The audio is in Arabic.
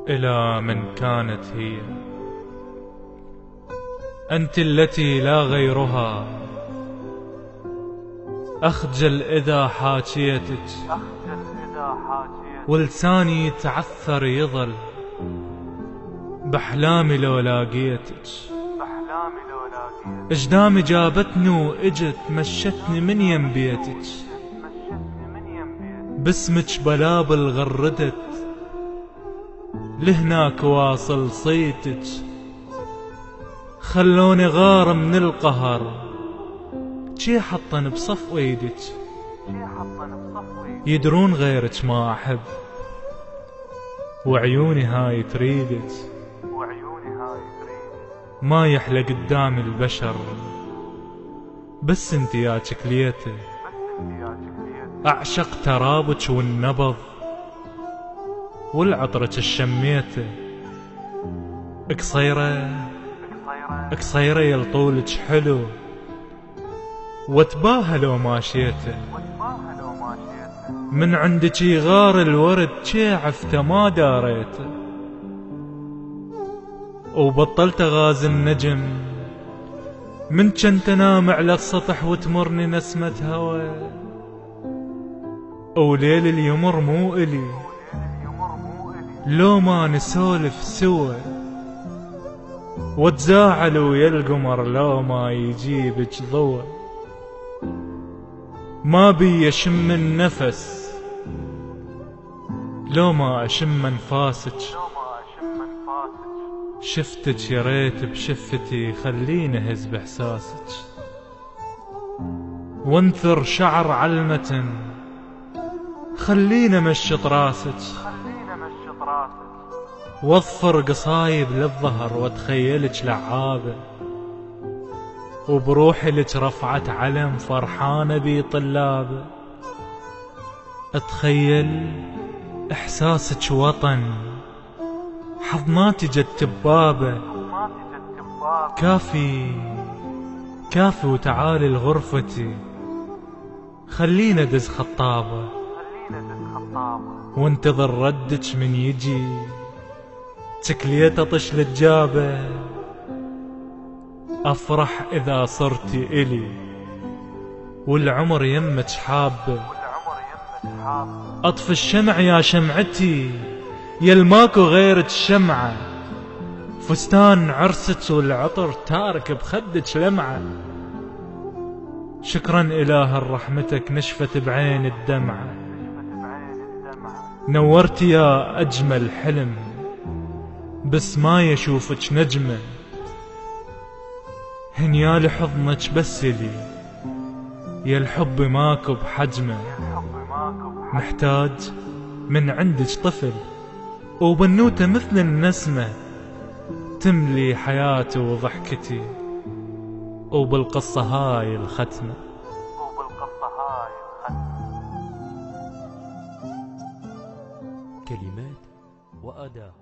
إلى من كانت هي، أنت التي لا غيرها، أخجل إذا حاكيتك، ولساني يتعثر يظل بأحلامي لو لاقيتك. اجدامي جابتني واجت مشتني من يم بيتك، باسمك بلابل غردت لهناك واصل صيتك. خلوني غار من القهر جي حطن بصف ايدك، يدرون غيرك ما احب وعيوني هاي تريدك. ما يحلى قدام البشر بس انت يا شكليته، اعشق ترابك والنبض والعطرك الشميته. قصيرة قصيرة يلطولك حلو واتباهى لو ماشيته. من عندك يغار الورد جي عفته ما داريته، وبطلت غازي النجم من جنت انام على السطح وتمرني نسمة هوا. وليل اليمر مو إلي لو ما نسولف سوا، وتزاعل ويا القمر لو ما يجيبك ضوى. ما بي اشم النفس لو ما اشم انفاسك، شفتك يا ريت بشفتي خليني اهز باحساسك. وانثر شعر علمة خليني مشط راسك، واظفر قصايب للظهر واتخيلك لعابة. وبروحي لك رفعت علم فرحانة بي طلابة. اتخيل احساسك وطن حضناتي جت بابه. كافي كافي وتعالي لغرفتي خلينا دز خطابة، وانتظر ردك من يجي تكليت اطش للجابة. افرح اذا صرتي الي والعمر يمك حابة. اطفي الشمع يا شمعتي يل ماكو غيرك الشمعة، فستان عرسك والعطر تارك بخدك لمعة. شكرا إله رحمتك نشفت بعين الدمعة، نورت يا أجمل حلم بس ما يشوفك نجمة. هنيالي حضنك بس لي يا الحب ماكو بحجمه. محتاج من عندك طفل وبنوته مثل النسمة، تملي حياتي وضحكتي وبالقصة هاي الختمة. كلمات وأداء